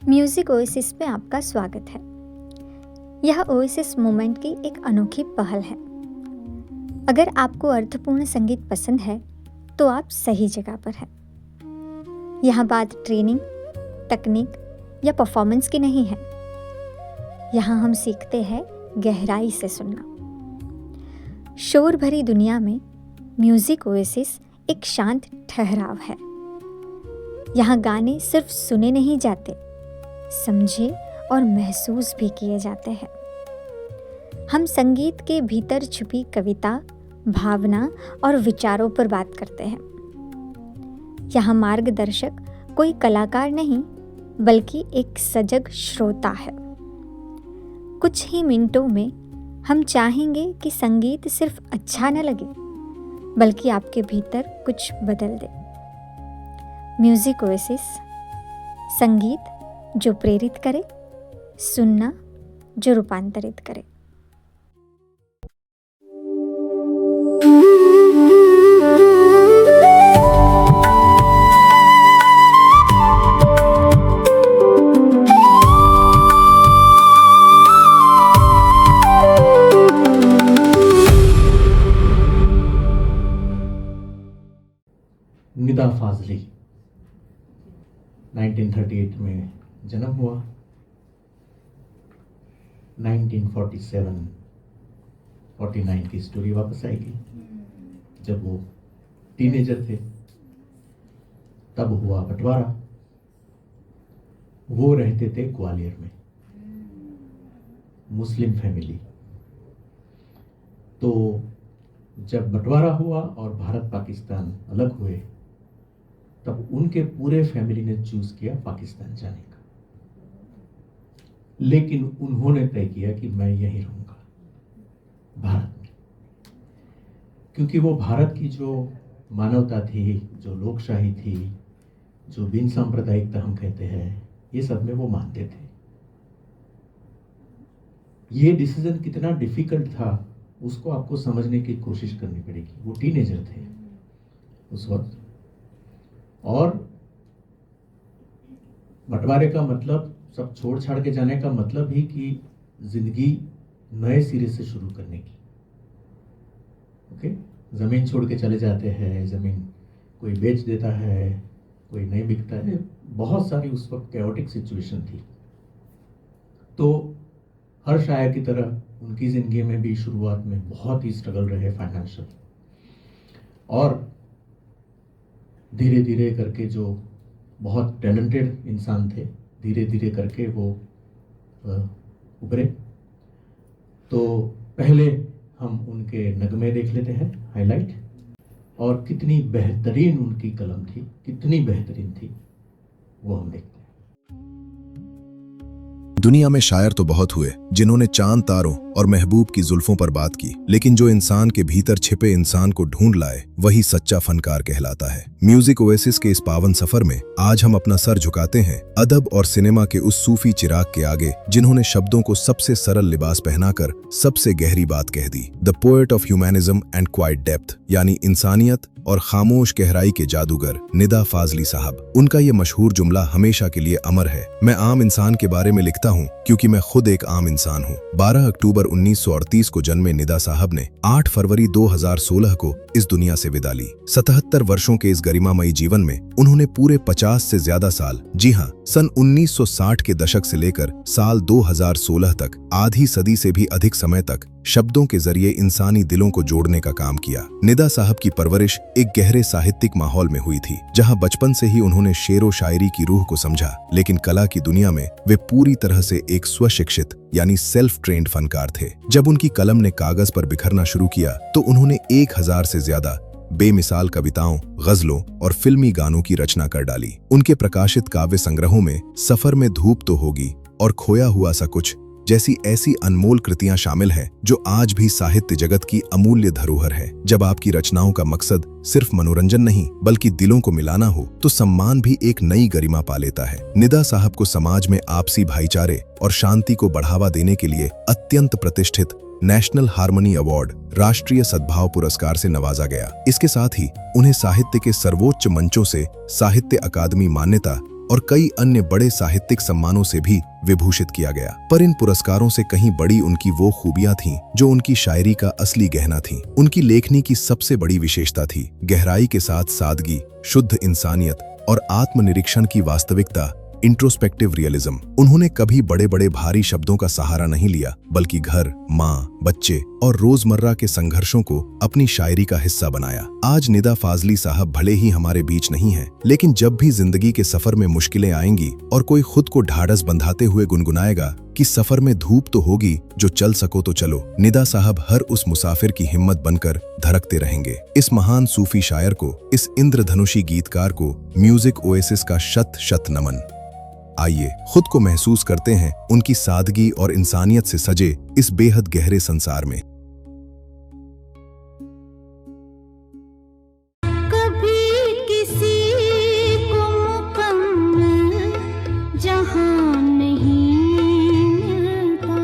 Music oasis में आपका स्वागत है। यह ओएसिस मोमेंट की एक अनोखी पहल है। अगर आपको अर्थपूर्ण संगीत पसंद है तो आप सही जगह पर हैं। यहाँ बात ट्रेनिंग, तकनीक या परफॉर्मेंस की नहीं है। यहाँ हम सीखते हैं गहराई से सुनना। शोर भरी दुनिया में म्यूजिक ओएसिस एक शांत ठहराव है। यहाँ गाने सिर्फ सुने नहीं जाते, समझे और महसूस भी किए जाते हैं। हम संगीत के भीतर छुपी कविता, भावना और विचारों पर बात करते हैं। यहाँ मार्गदर्शक कोई कलाकार नहीं, बल्कि एक सजग श्रोता है। कुछ ही मिनटों में हम चाहेंगे कि संगीत सिर्फ अच्छा न लगे, बल्कि आपके भीतर कुछ बदल दे। म्यूजिक ओएसिस, संगीत जो प्रेरित करे, सुनना जो रूपांतरित करे। निदा फाजली 1938 में जन्म हुआ। 1947-49 की स्टोरी वापस आएगी। जब वो टीनेजर थे तब हुआ बंटवारा। वो रहते थे ग्वालियर में, मुस्लिम फैमिली। तो जब बंटवारा हुआ और भारत पाकिस्तान अलग हुए तब उनके पूरे फैमिली ने चूज किया पाकिस्तान जाने का, लेकिन उन्होंने तय किया कि मैं यहीं रहूंगा भारत में, क्योंकि वो भारत की जो मानवता थी, जो लोकशाही थी, जो बिन सांप्रदायिकता हम कहते हैं, ये सब में वो मानते थे। ये डिसीजन कितना डिफिकल्ट था उसको आपको समझने की कोशिश करनी पड़ेगी। वो टीनेजर थे उस वक्त, और बंटवारे का मतलब, सब छोड़ छाड़ के जाने का मतलब ही कि जिंदगी नए सिरे से शुरू करने की। ओके, जमीन छोड़ के चले जाते हैं, जमीन कोई बेच देता है, कोई नहीं बिकता है। बहुत सारी उस वक्त कैओटिक सिचुएशन थी। तो हर शायर की तरह उनकी जिंदगी में भी शुरुआत में बहुत ही स्ट्रगल रहे फाइनेंशियल, और धीरे धीरे करके जो बहुत टैलेंटेड इंसान थे, धीरे धीरे करके वो उभरे। तो पहले हम उनके नगमे देख लेते हैं, हाईलाइट, और कितनी बेहतरीन उनकी कलम थी, कितनी बेहतरीन थी, वो हम देखते हैं। दुनिया में शायर तो बहुत हुए जिन्होंने चांद, तारों और महबूब की जुल्फों पर बात की, लेकिन जो इंसान के भीतर छिपे इंसान को ढूंढ लाए वही सच्चा फनकार कहलाता है। म्यूजिक ओएसिस के इस पावन सफर में आज हम अपना सर झुकाते हैं अदब और सिनेमा के उस सूफी चिराग के आगे जिन्होंने शब्दों को सबसे सरल लिबास पहनाकर सबसे गहरी बात कह दी। The poet of humanism and quite depth, यानी इंसानियत और खामोश गहराई के जादूगर निदा फाजली साहब। उनका ये मशहूर जुमला हमेशा के लिए अमर है, मैं आम इंसान के बारे में लिखता हूँ क्योंकि मैं खुद एक आम इंसान हूँ। 12 अक्टूबर 1938 को जन्मे निदा साहब ने 8 फरवरी 2016 को इस दुनिया से विदा ली। 77 वर्षों के इस गरिमामयी जीवन में उन्होंने पूरे 50 से ज्यादा साल, जी हाँ, सन 1960 के दशक से लेकर साल 2016 तक, आधी सदी से भी अधिक समय तक शब्दों के जरिए इंसानी दिलों को जोड़ने का काम किया। निदा साहब की परवरिश एक गहरे साहित्यिक माहौल में हुई थी, जहां बचपन से ही उन्होंने शेरो शायरी की रूह को समझा, लेकिन कला की दुनिया में वे पूरी तरह से एक स्वशिक्षित यानी सेल्फ ट्रेन्ड फनकार थे। जब उनकी कलम ने कागज पर बिखरना शुरू किया तो उन्होंने 1000 से ज्यादा बेमिसाल कविताओं, गजलों और फिल्मी गानों की रचना कर डाली। उनके प्रकाशित काव्य संग्रहों में सफर में धूप तो होगी और खोया हुआ सा कुछ जैसी ऐसी अनमोल कृतियां शामिल हैं जो आज भी साहित्य जगत की अमूल्य धरोहर है। जब आपकी रचनाओं का मकसद सिर्फ मनोरंजन नहीं बल्कि दिलों को मिलाना हो तो सम्मान भी एक नई गरिमा पा लेता है। निदा साहब को समाज में आपसी भाईचारे और शांति को बढ़ावा देने के लिए अत्यंत प्रतिष्ठित नेशनल हार्मनी अवार्ड, राष्ट्रीय सद्भाव पुरस्कार से नवाजा गया। इसके साथ ही उन्हें साहित्य के सर्वोच्च मंचों से साहित्य अकादमी मान्यता और कई अन्य बड़े साहित्यिक सम्मानों से भी विभूषित किया गया। पर इन पुरस्कारों से कहीं बड़ी उनकी वो खूबियां थीं जो उनकी शायरी का असली गहना थीं। उनकी लेखनी की सबसे बड़ी विशेषता थी गहराई के साथ सादगी, शुद्ध इंसानियत और आत्मनिरीक्षण की वास्तविकता, इंट्रोस्पेक्टिव रियलिज्म। उन्होंने कभी बड़े बड़े भारी शब्दों का सहारा नहीं लिया, बल्कि घर, माँ, बच्चे और रोजमर्रा के संघर्षों को अपनी शायरी का हिस्सा बनाया। आज निदा फाजली साहब भले ही हमारे बीच नहीं हैं, लेकिन जब भी जिंदगी के सफर में मुश्किलें आएंगी और कोई खुद को ढाढ़स बंधाते हुए गुनगुनाएगा कि सफर में धूप तो होगी, जो चल सको तो चलो, निदा साहब हर उस मुसाफिर की हिम्मत बनकर धड़कते रहेंगे। इस महान सूफी शायर को, इस इंद्रधनुषी गीतकार को म्यूजिक ओएसिस का शत शत नमन। आइए खुद को महसूस करते हैं उनकी सादगी और इंसानियत से सजे इस बेहद गहरे संसार में। कभी किसी को मुकम्मल जहां नहीं मिलता,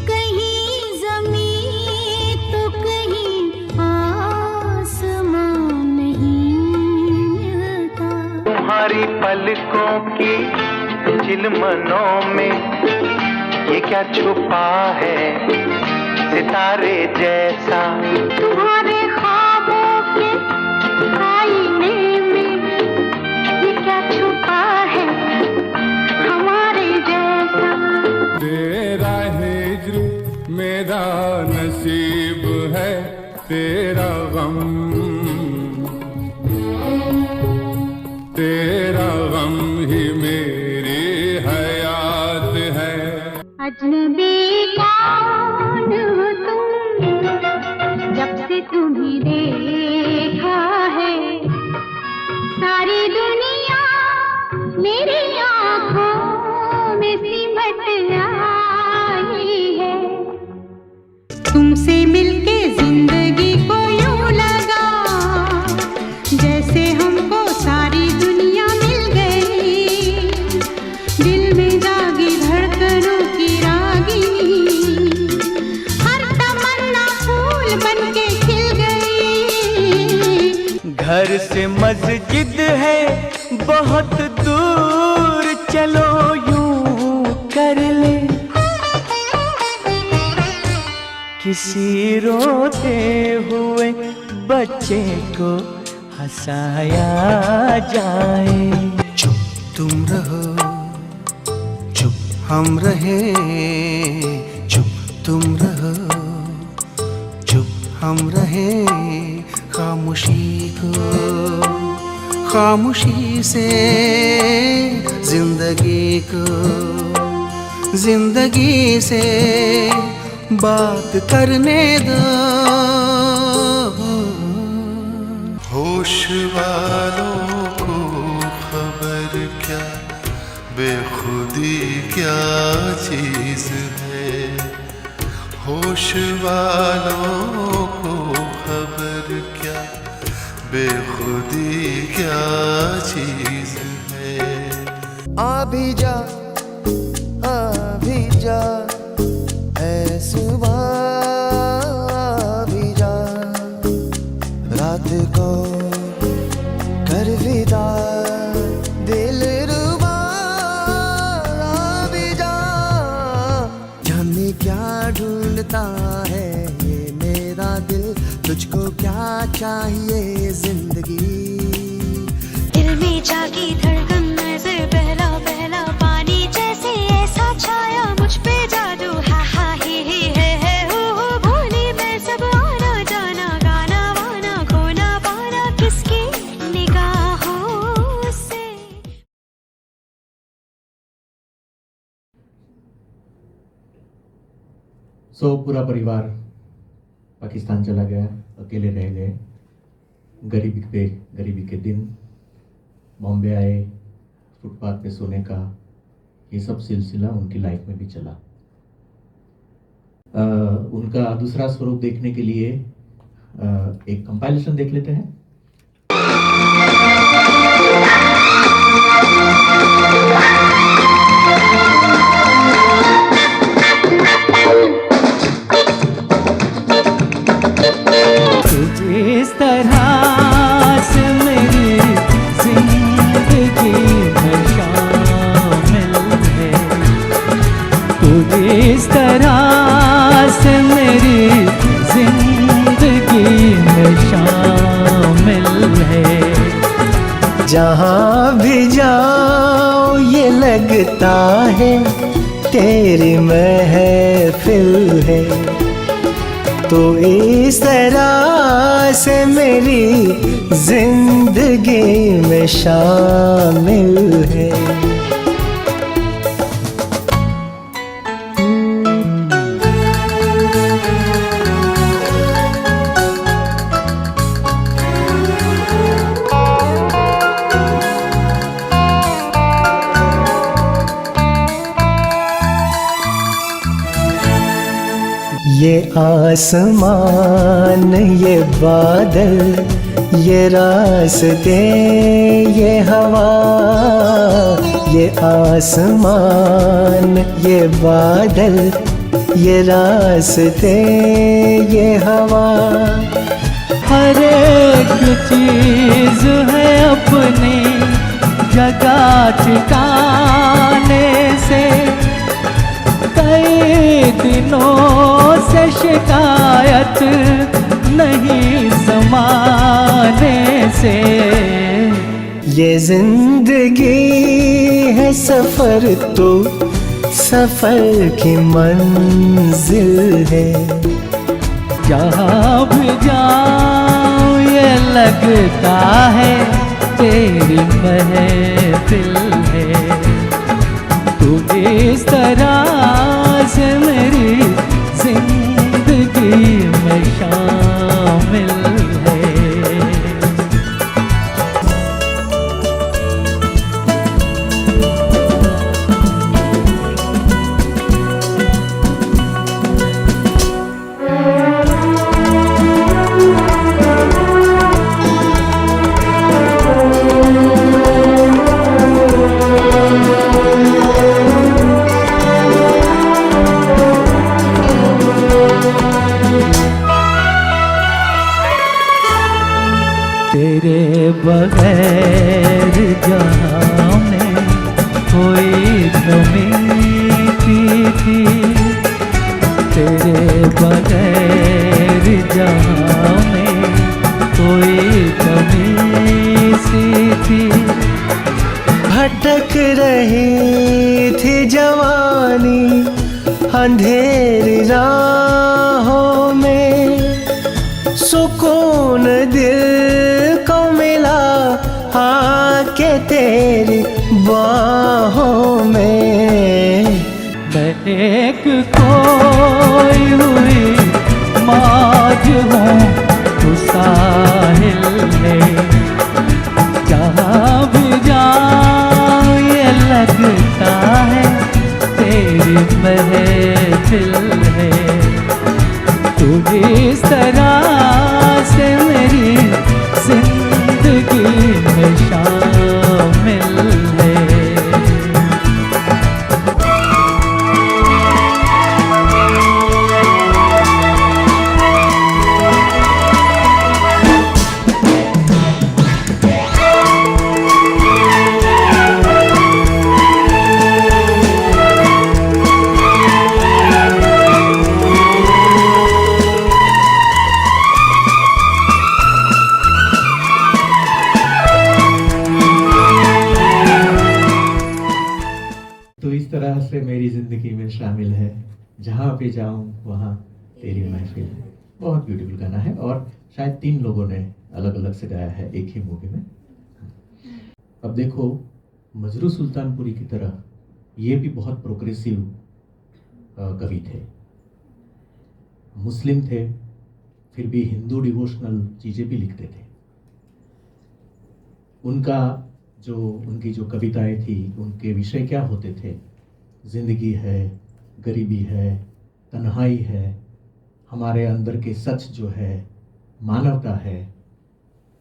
कहीं ज़मीं तो कहीं आसमां नहीं मिलता। तुम्हारी पलकों की चिलमनों में ये क्या छुपा है सितारे जैसा। तुम्हारे ख्वाबों के आईने में ये क्या छुपा है हमारे जैसा। तेरा हिज्र मेरा नसीब है, तेरा गम ही मेरी हयात है। अजनबी कौन हो तुम, जब से तुम्हें देखा है सारी दुनिया मेरी आँखों में सिमट आई है। तुमसे मिलके जिंदगी को यूं लगा जैसे हमको सारी दुनिया मिल गई। दिल में जागी धड़कनों की रागिनी, हर तमन्ना फूल बनके खिल गई। घर से मस्जिद है बहुत दूर, चलो यूं कर ले किसी रोते हुए बच्चे को हंसाया जाए। चुप तुम रहो, चुप हम रहे, चुप तुम रहो, चुप हम रहे। खामोशी को खामोशी से जिंदगी को जिंदगी से बात करने दो। होश वालों को खबर क्या बेखुदी क्या चीज़ है। होश वालों को खबर क्या बेखुदी क्या चीज़ है। आ भी जा ऐ सुबह भी जा, रात को कर विदा दिल रुबा भी जा। जाने क्या ढूंढता है ये मेरा दिल, तुझको क्या चाहिए जिंदगी। दिल में जागी धड़कन ऐसे पहला पहला पानी जैसे, ऐसा छाया मुझ पे जादू। हा हा ही है हो भूली मैं सब आना जाना, गाना वाना खोना पाना किसकी निगाहों से। पूरा परिवार पाकिस्तान चला गया, अकेले रह गए। गरीबी के दिन बॉम्बे आए, फुटपाथ पे सोने का ये सब सिलसिला उनकी लाइफ में भी चला। उनका दूसरा स्वरूप देखने के लिए एक कंपाइलेशन देख लेते हैं। इस तरह से मेरी जिंदगी जहाँ भी जाओ ये लगता है तेरी महफिल है। तो इस तरह से मेरी जिंदगी में शामिल है। ये आसमान, ये बादल, ये रास्ते, ये हवा। ये आसमान, ये बादल, ये रास्ते, ये हवा। हर एक चीज है अपनी जगह ठिकाने से। कई दिनों से शिकायत नहीं ज़माने से। ये जिंदगी है सफर, तो सफर की मंजिल है। जहाँ भी जाऊँ ये लगता है तेरी महफिल है। तू इस तरह से मेरी जिंदगी में शामिल है। तेरे बगैर जहाँ में कोई कमी थी। तेरे बगैर जहाँ में कोई कमी सी थी। भटक रही थी जवानी अंधेरी राहों में। सुकून दिल को मिला आके तेरी बाहों में। मैं एक खोई हुई मौज हूँ, तू साहिल है। जहाँ भी जाऊँ ये लगता है तेरी महफिल है। तू इस तरह से मेरी जिंदगी में शामिल है। तो इस तरह से मेरी ज़िंदगी में शामिल है। जहाँ भी जाऊँ वहाँ तेरी महफिल है। बहुत ब्यूटीफुल गाना है और शायद 3 लोगों ने अलग अलग से गाया है एक ही मूवी में। अब देखो, मजरू सुल्तानपुरी की तरह ये भी बहुत प्रोग्रेसिव कवि थे। मुस्लिम थे, फिर भी हिंदू डिवोशनल चीज़ें भी लिखते थे। उनकी जो कविताएं थी, उनके विषय क्या होते थे? जिंदगी है, गरीबी है, तन्हाई है, हमारे अंदर के सच जो है, मानवता है,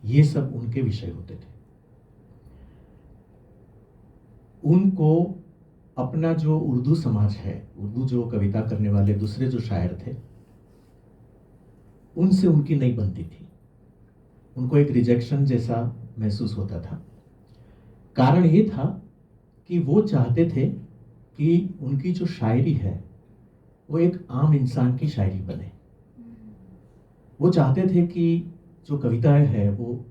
ये सब उनके विषय होते थे। उनको अपना जो उर्दू समाज है, उर्दू जो कविता करने वाले दूसरे जो शायर थे, उनसे उनकी नहीं बनती थी। उनको एक रिजेक्शन जैसा महसूस होता था। कारण ये था कि वो चाहते थे कि उनकी जो शायरी है वो एक आम इंसान की शायरी बने। वो चाहते थे कि जो कविताएं हैं वो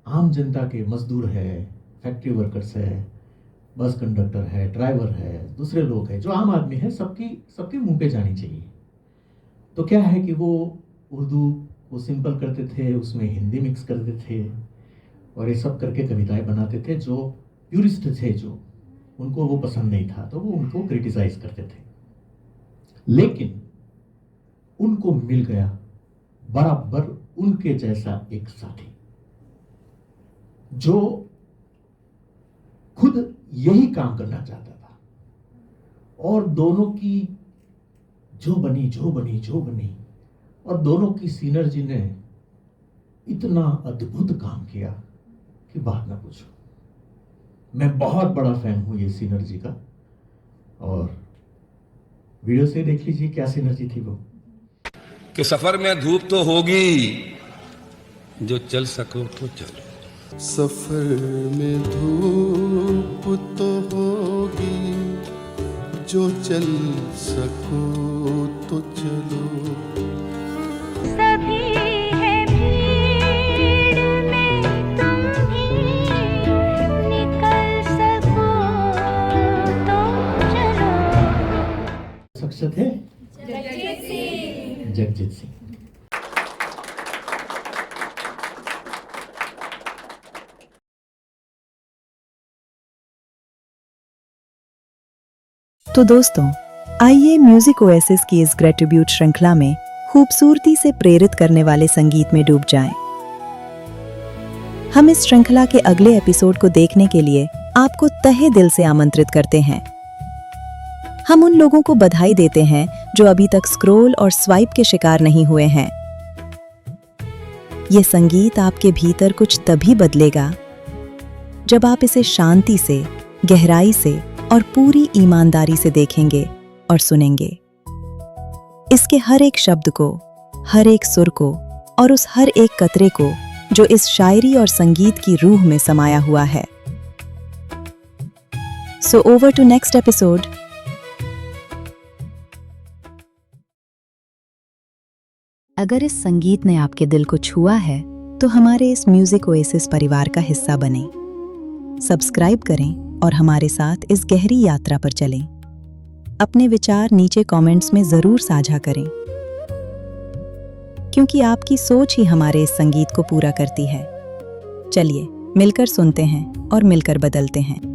आम जनता के, मजदूर है, फैक्ट्री वर्कर्स है, बस कंडक्टर है, ड्राइवर है, दूसरे लोग हैं, जो आम आदमी है, सबके मुंह पे जानी चाहिए। तो क्या है कि वो उर्दू को सिंपल करते थे, उसमें हिंदी मिक्स करते थे और ये सब करके कविताएं बनाते थे। जो प्यूरिस्ट थे, जो उनको वो पसंद नहीं था, तो वो उनको क्रिटिसाइज करते थे। लेकिन उनको मिल गया बराबर उनके जैसा एक साथी जो खुद यही काम करना चाहता था, और दोनों की जो बनी और दोनों की सिनर्जी ने इतना अद्भुत काम किया कि बात ना पूछो। मैं बहुत बड़ा फैन हूं ये सिनर्जी का, और वीडियो से देख लीजिए क्या सिनर्जी थी वो। कि सफर में धूप तो होगी, जो चल सको तो चलो। सफर में धूप तो होगी, जो चल सको तो चलो। सभी है भीड़ में, तुम भी निकल सको तो चलो। शख्सियत है जगजीत सिंह। तो दोस्तों, आइए म्यूजिक ओएसिस की इस ग्रेटिट्यूड श्रृंखला में खूबसूरती से प्रेरित करने वाले संगीत में डूब जाएं। हम इस श्रृंखला के अगले एपिसोड को देखने के लिए आपको तहे दिल से आमंत्रित करते हैं। हम उन लोगों को बधाई देते हैं जो अभी तक स्क्रॉल और स्वाइप के शिकार नहीं हुए हैं। ये संगीत आपके भीतर कुछ तभी बदलेगा जब आप इसे शांति से, गहराई से और पूरी ईमानदारी से देखेंगे और सुनेंगे। इसके हर एक शब्द को, हर एक सुर को और उस हर एक कतरे को जो इस शायरी और संगीत की रूह में समाया हुआ है। So over to next episode. अगर इस संगीत ने आपके दिल को छुआ है तो हमारे इस म्यूजिक ओएसिस परिवार का हिस्सा बनें। सब्सक्राइब करें और हमारे साथ इस गहरी यात्रा पर चलें। अपने विचार नीचे कमेंट्स में जरूर साझा करें, क्योंकि आपकी सोच ही हमारे इस संगीत को पूरा करती है। चलिए मिलकर सुनते हैं और मिलकर बदलते हैं।